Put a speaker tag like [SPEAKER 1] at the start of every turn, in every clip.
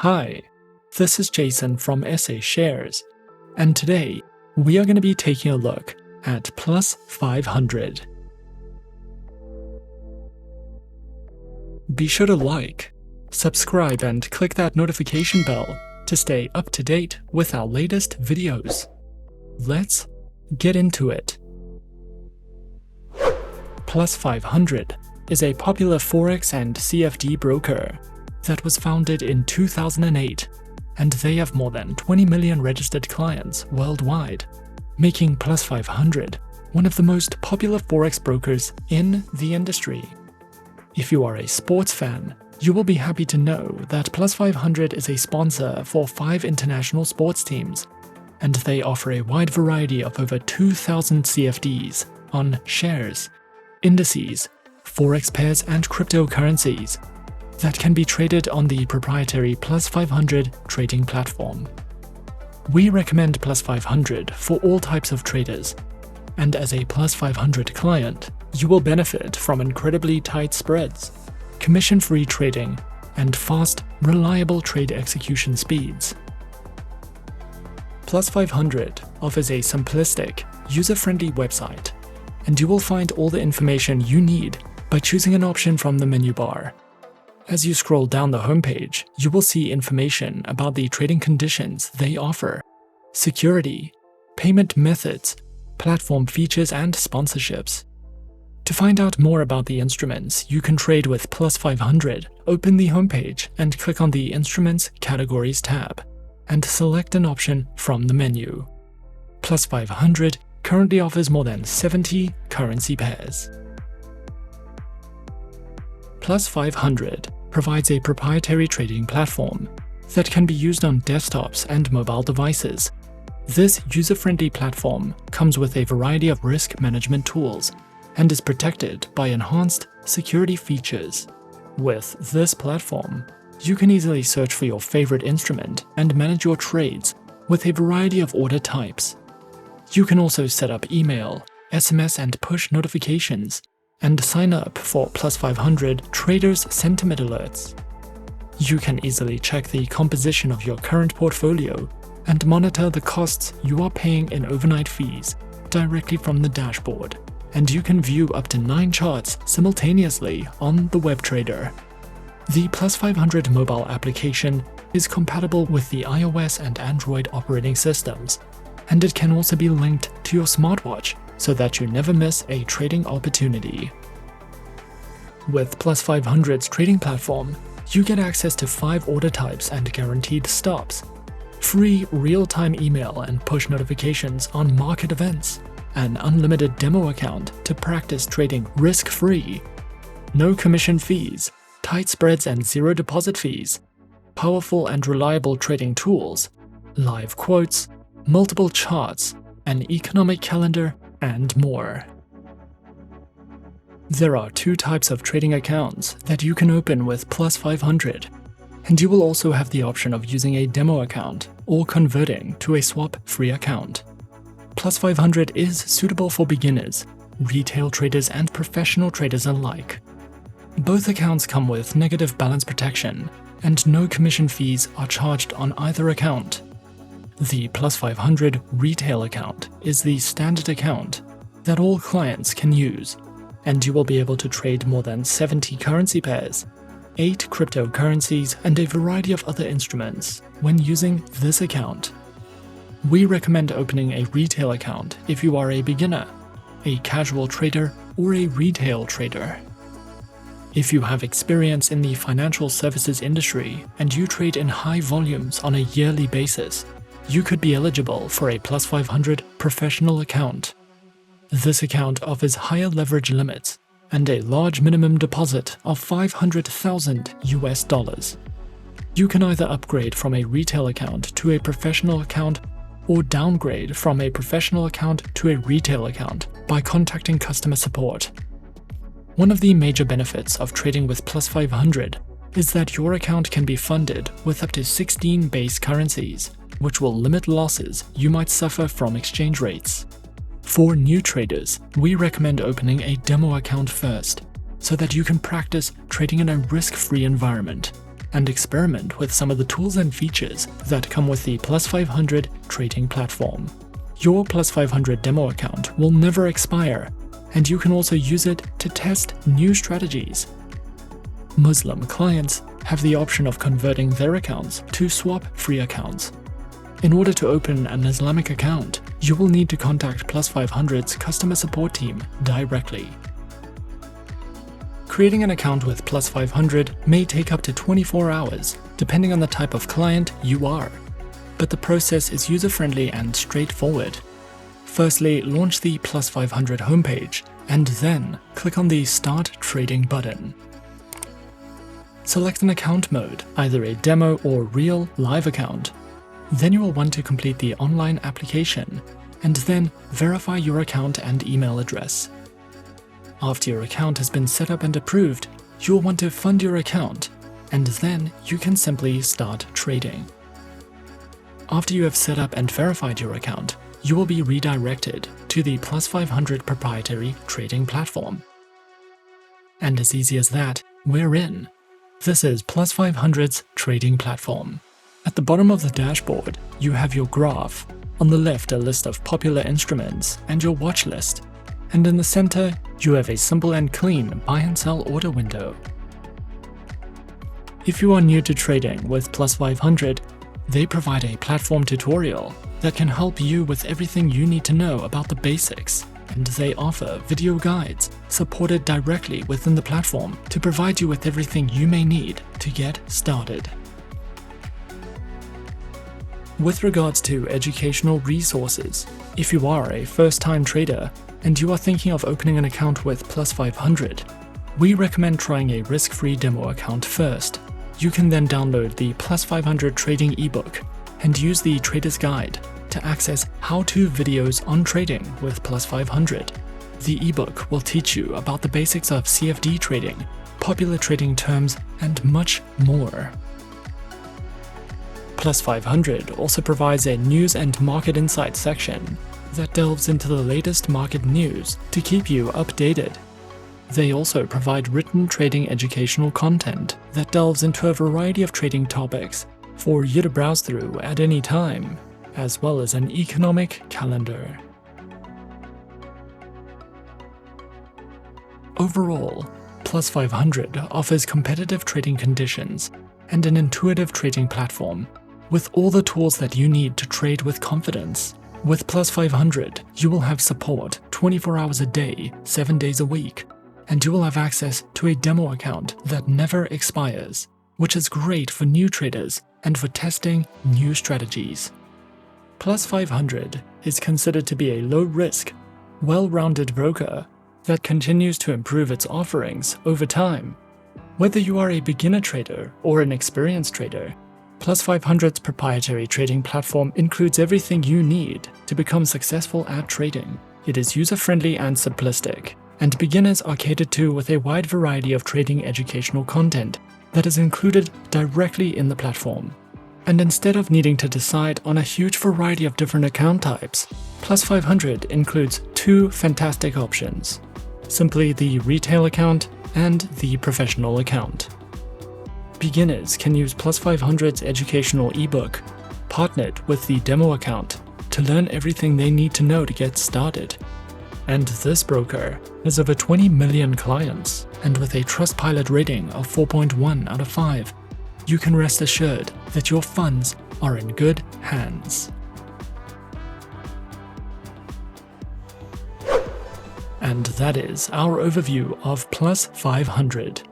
[SPEAKER 1] Hi, this is Jason from SA Shares, and today we are going to be taking a look at Plus500. Be sure to like, subscribe, and click that notification bell to stay up to date with our latest videos. Let's get into it. Plus500 is a popular Forex and CFD broker that was founded in 2008, and they have more than 20 million registered clients worldwide, making Plus500 one of the most popular Forex brokers in the industry. If you are a sports fan, you will be happy to know that Plus500 is a sponsor for 5 international sports teams, and they offer a wide variety of over 2,000 CFDs on shares, indices, Forex pairs, and cryptocurrencies that can be traded on the proprietary Plus500 trading platform. We recommend Plus500 for all types of traders, and as a Plus500 client, you will benefit from incredibly tight spreads, commission-free trading, and fast, reliable trade execution speeds. Plus500 offers a simplistic, user-friendly website, and you will find all the information you need by choosing an option from the menu bar. As you scroll down the homepage, you will see information about the trading conditions they offer, security, payment methods, platform features, and sponsorships. To find out more about the instruments you can trade with Plus500, open the homepage and click on the Instruments Categories tab, and select an option from the menu. Plus500 currently offers more than 70 currency pairs. Plus500 provides a proprietary trading platform that can be used on desktops and mobile devices. This user-friendly platform comes with a variety of risk management tools and is protected by enhanced security features. With this platform, you can easily search for your favorite instrument and manage your trades with a variety of order types. You can also set up email, SMS, and push notifications, and sign up for Plus500 traders' sentiment alerts. You can easily check the composition of your current portfolio and monitor the costs you are paying in overnight fees directly from the dashboard, and you can view up to 9 charts simultaneously on the web trader. The Plus500 mobile application is compatible with the iOS and Android operating systems, and it can also be linked to your smartwatch so that you never miss a trading opportunity. With Plus500's trading platform, you get access to 5 order types and guaranteed stops, free real-time email and push notifications on market events, an unlimited demo account to practice trading risk-free, no commission fees, tight spreads and zero deposit fees, powerful and reliable trading tools, live quotes, multiple charts, an economic calendar, and more. There are 2 types of trading accounts that you can open with Plus500, and you will also have the option of using a demo account or converting to a swap-free account. Plus500 is suitable for beginners, retail traders, and professional traders alike. Both accounts come with negative balance protection, and no commission fees are charged on either account. The Plus500 Retail account is the standard account that all clients can use, and you will be able to trade more than 70 currency pairs, 8 cryptocurrencies, and a variety of other instruments when using this account. We recommend opening a retail account if you are a beginner, a casual trader, or a retail trader. If you have experience in the financial services industry and you trade in high volumes on a yearly basis, you could be eligible for a Plus500 professional account. This account offers higher leverage limits and a large minimum deposit of $500,000. You can either upgrade from a retail account to a professional account or downgrade from a professional account to a retail account by contacting customer support. One of the major benefits of trading with Plus500 is that your account can be funded with up to 16 base currencies, which will limit losses you might suffer from exchange rates. For new traders, we recommend opening a demo account first, so that you can practice trading in a risk-free environment and experiment with some of the tools and features that come with the Plus500 trading platform. Your Plus500 demo account will never expire, and you can also use it to test new strategies. Muslim clients have the option of converting their accounts to swap-free accounts. In order to open an Islamic account, you will need to contact Plus500's customer support team directly. Creating an account with Plus500 may take up to 24 hours, depending on the type of client you are. But the process is user-friendly and straightforward. Firstly, launch the Plus500 homepage, and then click on the Start Trading button. Select an account mode, either a demo or real live account. Then you will want to complete the online application, and then verify your account and email address. After your account has been set up and approved, you'll want to fund your account, and then you can simply start trading. After you have set up and verified your account, you will be redirected to the Plus500 proprietary trading platform. And as easy as that, we're in. This is Plus500's trading platform. At the bottom of the dashboard, you have your graph. On the left, a list of popular instruments and your watch list. And in the center, you have a simple and clean buy and sell order window. If you are new to trading with Plus500, they provide a platform tutorial that can help you with everything you need to know about the basics, and they offer video guides supported directly within the platform to provide you with everything you may need to get started. With regards to educational resources, if you are a first-time trader and you are thinking of opening an account with Plus500, we recommend trying a risk-free demo account first. You can then download the Plus500 trading ebook and use the Trader's Guide to access how-to videos on trading with Plus500. The ebook will teach you about the basics of CFD trading, popular trading terms, and much more. Plus500 also provides a news and market insights section that delves into the latest market news to keep you updated. They also provide written trading educational content that delves into a variety of trading topics for you to browse through at any time, as well as an economic calendar. Overall, Plus500 offers competitive trading conditions and an intuitive trading platform with all the tools that you need to trade with confidence. With Plus500, you will have support 24 hours a day, 7 days a week, and you will have access to a demo account that never expires, which is great for new traders and for testing new strategies. Plus500 is considered to be a low-risk, well-rounded broker that continues to improve its offerings over time. Whether you are a beginner trader or an experienced trader, Plus500's proprietary trading platform includes everything you need to become successful at trading. It is user-friendly and simplistic, and beginners are catered to with a wide variety of trading educational content that is included directly in the platform. And instead of needing to decide on a huge variety of different account types, Plus500 includes two fantastic options: simply the retail account and the professional account. Beginners can use Plus500's educational ebook, partnered with the demo account, to learn everything they need to know to get started. And this broker has over 20 million clients, and with a Trustpilot rating of 4.1 out of 5, you can rest assured that your funds are in good hands. And that is our overview of Plus500.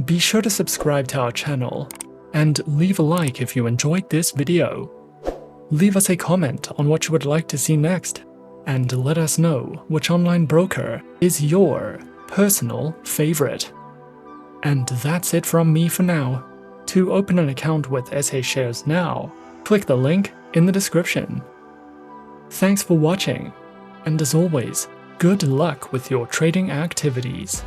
[SPEAKER 1] Be sure to subscribe to our channel and leave a like if you enjoyed this video. Leave us a comment on what you would like to see next, and let us know which online broker is your personal favorite. And that's it from me for now. To open an account with SA Shares now, click the link in the description. Thanks for watching, and as always, good luck with your trading activities.